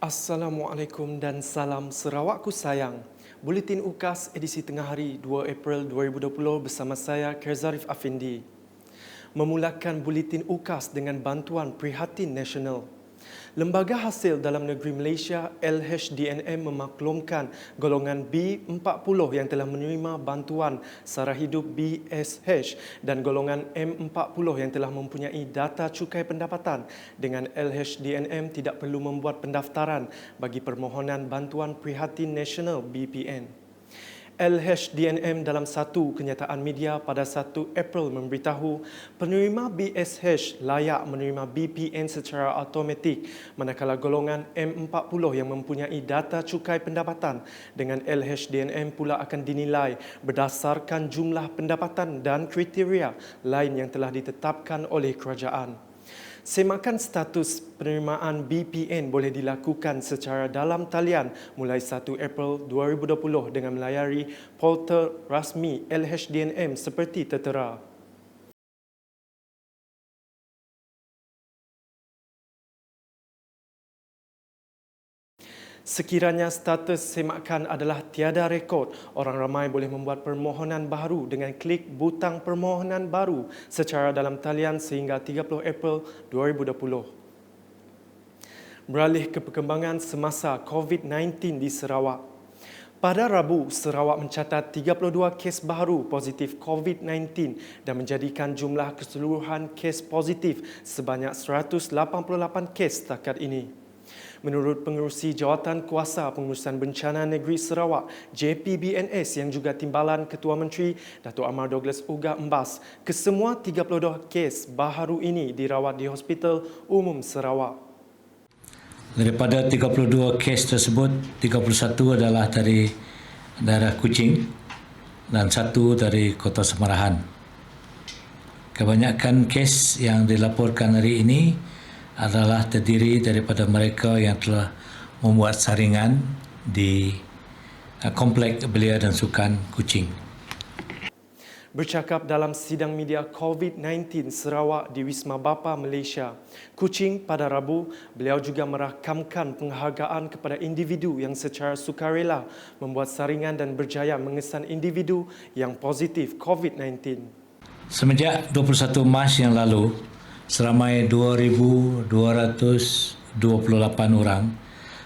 Assalamualaikum dan salam Sarawakku sayang. Buletin UKAS edisi tengah hari 2 April 2020 bersama saya Kerzarif Afindi. Memulakan buletin UKAS dengan bantuan Prihatin Nasional. Lembaga Hasil Dalam Negeri Malaysia LHDNM memaklumkan golongan B40 yang telah menerima bantuan sara hidup BSH dan golongan M40 yang telah mempunyai data cukai pendapatan dengan LHDNM tidak perlu membuat pendaftaran bagi permohonan bantuan Prihatin Nasional BPN. LHDNM dalam satu kenyataan media pada 1 April memberitahu penerima BSH layak menerima BPN secara automatik manakala golongan M40 yang mempunyai data cukai pendapatan dengan LHDNM pula akan dinilai berdasarkan jumlah pendapatan dan kriteria lain yang telah ditetapkan oleh kerajaan. Semakan status penerimaan BPN boleh dilakukan secara dalam talian mulai 1 April 2020 dengan melayari portal rasmi LHDNM seperti tertera. Sekiranya status semakan adalah tiada rekod, orang ramai boleh membuat permohonan baru dengan klik butang permohonan baru secara dalam talian sehingga 30 April 2020. Beralih ke perkembangan semasa COVID-19 di Sarawak. Pada Rabu, Sarawak mencatat 32 kes baru positif COVID-19 dan menjadikan jumlah keseluruhan kes positif sebanyak 188 kes setakat ini. Menurut Pengerusi Jawatan Kuasa Pengurusan Bencana Negeri Sarawak JPBNS yang juga Timbalan Ketua Menteri Datuk Amar Douglas Uga Embas, kesemua 32 kes baharu ini dirawat di Hospital Umum Sarawak. Daripada 32 kes tersebut, 31 adalah dari daerah Kuching dan 1 dari Kota Semarahan. Kebanyakan kes yang dilaporkan hari ini adalah terdiri daripada mereka yang telah membuat saringan di Komplek Belia dan Sukan Kuching. Bercakap dalam sidang media COVID-19 Sarawak di Wisma Bapa Malaysia, Kuching pada Rabu, beliau juga merakamkan penghargaan kepada individu yang secara sukarela membuat saringan dan berjaya mengesan individu yang positif COVID-19. Semenjak 21 Mac yang lalu, seramai 2,228 orang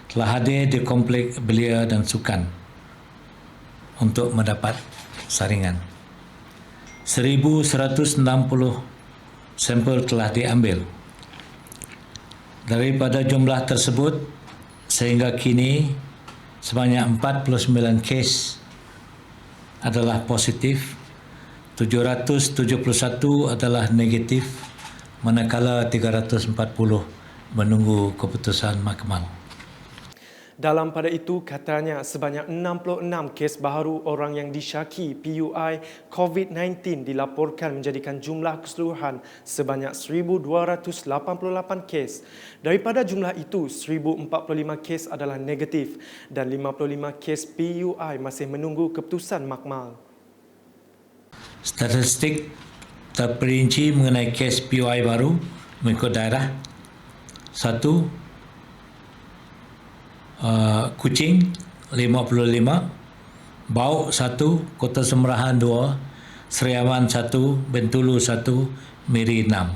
telah hadir di Komplek Belia dan Sukan untuk mendapat saringan. 1,160 sampel telah diambil. Daripada jumlah tersebut, sehingga kini sebanyak 49 kes adalah positif, 771 adalah negatif, manakala 340 menunggu keputusan mahkamah. Dalam pada itu, katanya sebanyak 66 kes baharu orang yang disyaki PUI COVID-19 dilaporkan menjadikan jumlah keseluruhan sebanyak 1,288 kes. Daripada jumlah itu, 1,045 kes adalah negatif dan 55 kes PUI masih menunggu keputusan mahkamah. Statistik terperinci mengenai kes PUI baru mengikut daerah. 1. Kuching 55, Bauk 1, Kota Semarahan 2, Seriaman 1, Bintulu 1, Miri 6.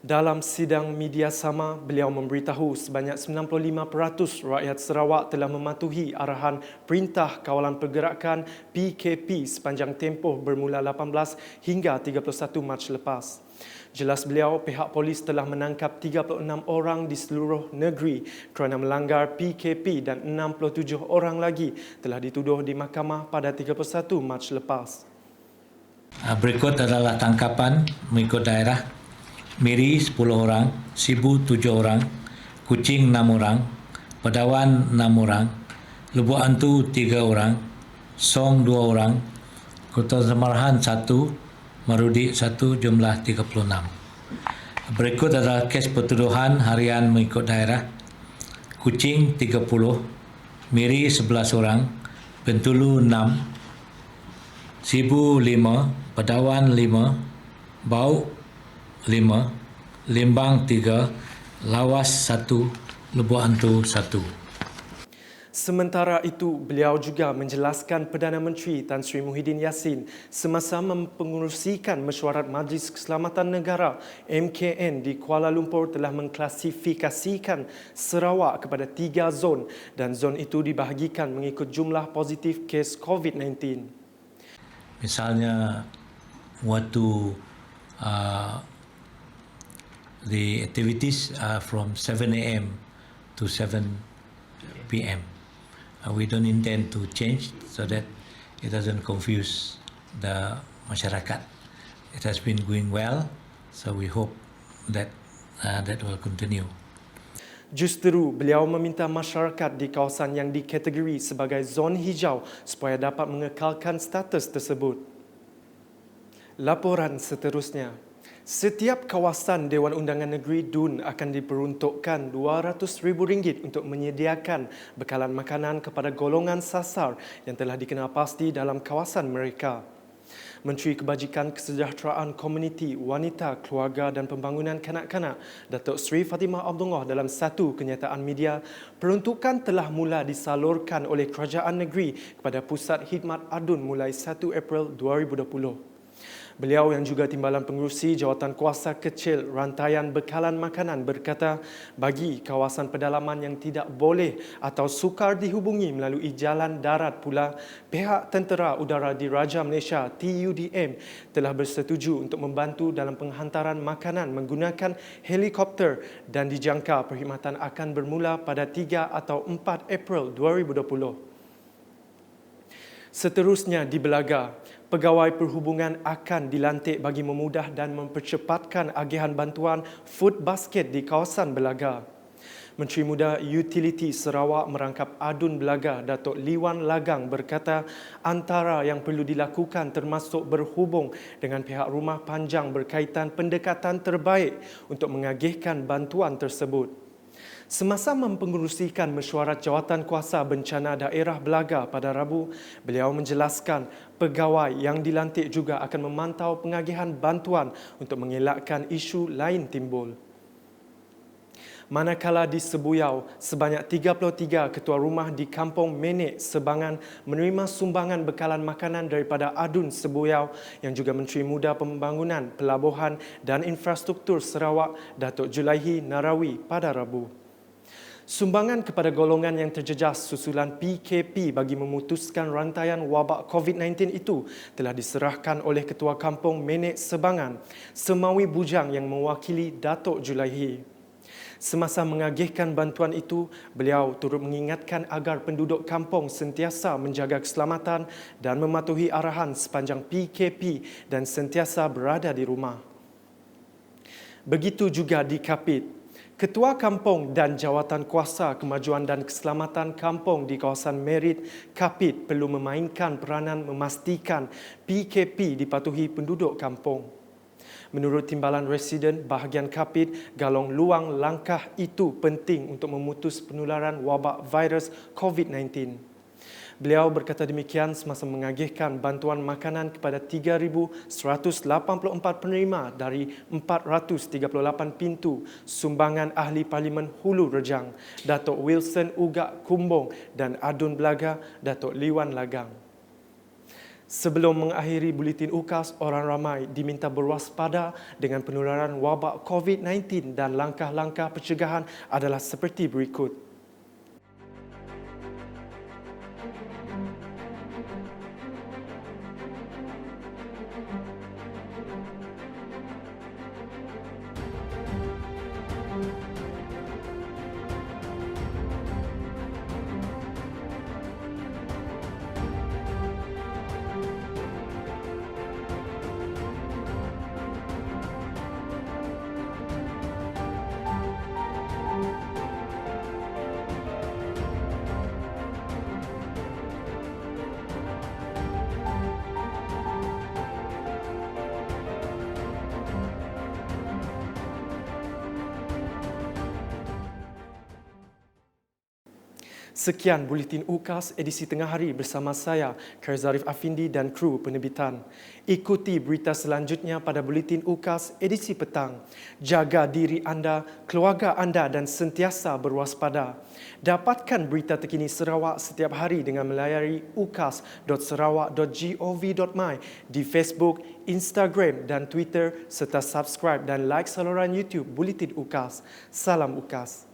Dalam sidang media sama, beliau memberitahu sebanyak 95% rakyat Sarawak telah mematuhi arahan Perintah Kawalan Pergerakan PKP sepanjang tempoh bermula 18 hingga 31 Mac lepas. Jelas beliau, pihak polis telah menangkap 36 orang di seluruh negeri kerana melanggar PKP dan 67 orang lagi telah dituduh di mahkamah pada 31 Mac lepas. Berikut adalah tangkapan mengikut daerah. Miri 10 orang, Sibu 7 orang, Kuching 6 orang, Padawan 6 orang, Lubuk Antu 3 orang, Song 2 orang, Kota Semarahan 1, Marudi 1, jumlah 36. Berikut adalah kes pertuduhan harian mengikut daerah. Kuching 30, Miri 11 orang, Bintulu 6, Sibu 5, Padawan 5, Bauk 5, Limbang 3, Lawas 1, Lubuk Hantu 1. Sementara itu, beliau juga menjelaskan Perdana Menteri Tan Sri Muhyiddin Yassin semasa mempengerusikan mesyuarat Majlis Keselamatan Negara MKN di Kuala Lumpur telah mengklasifikasikan Sarawak kepada 3 zon dan zon itu dibahagikan mengikut jumlah positif kes COVID-19. Misalnya, waktu the activities are from 7 a.m. to 7 p.m. We don't intend to change so that it doesn't confuse the masyarakat. It has been going well, so we hope that that will continue. Justeru, beliau meminta masyarakat di kawasan yang dikategori sebagai zon hijau supaya dapat mengekalkan status tersebut. Laporan seterusnya. Setiap kawasan Dewan Undangan Negeri DUN akan diperuntukkan RM200,000 untuk menyediakan bekalan makanan kepada golongan sasar yang telah dikenal pasti dalam kawasan mereka. Menteri Kebajikan Kesejahteraan Komuniti, Wanita, Keluarga dan Pembangunan Kanak-kanak, Datuk Seri Fatimah Abdullah dalam satu kenyataan media, peruntukan telah mula disalurkan oleh Kerajaan Negeri kepada Pusat Khidmat ADUN mulai 1 April 2020. Beliau yang juga Timbalan Pengerusi Jawatan Kuasa Kecil Rantaian Bekalan Makanan berkata, bagi kawasan pedalaman yang tidak boleh atau sukar dihubungi melalui jalan darat pula, pihak Tentera Udara Diraja Malaysia TUDM telah bersetuju untuk membantu dalam penghantaran makanan menggunakan helikopter dan dijangka perkhidmatan akan bermula pada 3 atau 4 April 2020. Seterusnya di Belaga, pegawai perhubungan akan dilantik bagi memudah dan mempercepatkan agihan bantuan food basket di kawasan Belaga. Menteri Muda Utiliti Sarawak merangkap ADUN Belaga, Datuk Liwan Lagang berkata antara yang perlu dilakukan termasuk berhubung dengan pihak rumah panjang berkaitan pendekatan terbaik untuk mengagihkan bantuan tersebut. Semasa mempengerusikan mesyuarat Jawatan Kuasa Bencana Daerah Belaga pada Rabu, beliau menjelaskan pegawai yang dilantik juga akan memantau pengagihan bantuan untuk mengelakkan isu lain timbul. Manakala di Sebuyau, sebanyak 33 ketua rumah di Kampung Menek, Sebangan menerima sumbangan bekalan makanan daripada ADUN Sebuyau yang juga Menteri Muda Pembangunan, Pelabuhan dan Infrastruktur Sarawak, Datuk Julaihi Narawi pada Rabu. Sumbangan kepada golongan yang terjejas susulan PKP bagi memutuskan rantaian wabak COVID-19 itu telah diserahkan oleh Ketua Kampung Menek Sebangan, Semawi Bujang yang mewakili Datuk Julaihi. Semasa mengagihkan bantuan itu, beliau turut mengingatkan agar penduduk kampung sentiasa menjaga keselamatan dan mematuhi arahan sepanjang PKP dan sentiasa berada di rumah. Begitu juga di Kapit. Ketua Kampung dan Jawatan Kuasa Kemajuan dan Keselamatan Kampung di kawasan Merit, Kapit perlu memainkan peranan memastikan PKP dipatuhi penduduk kampung. Menurut Timbalan Residen bahagian Kapit, galong luang langkah itu penting untuk memutus penularan wabak virus COVID-19. Beliau berkata demikian semasa mengagihkan bantuan makanan kepada 3,184 penerima dari 438 pintu sumbangan Ahli Parlimen Hulu Rejang, Datuk Wilson Ugak Kumbong dan ADUN Belaga, Datuk Liwan Lagang. Sebelum mengakhiri buletin UKAS, orang ramai diminta berwaspada dengan penularan wabak COVID-19 dan langkah-langkah pencegahan adalah seperti berikut. Sekian Buletin UKAS edisi tengah hari bersama saya, Kerzarif Afindi dan kru penerbitan. Ikuti berita selanjutnya pada Buletin UKAS edisi petang. Jaga diri anda, keluarga anda dan sentiasa berwaspada. Dapatkan berita terkini Sarawak setiap hari dengan melayari ukas.sarawak.gov.my di Facebook, Instagram dan Twitter serta subscribe dan like saluran YouTube Buletin UKAS. Salam UKAS.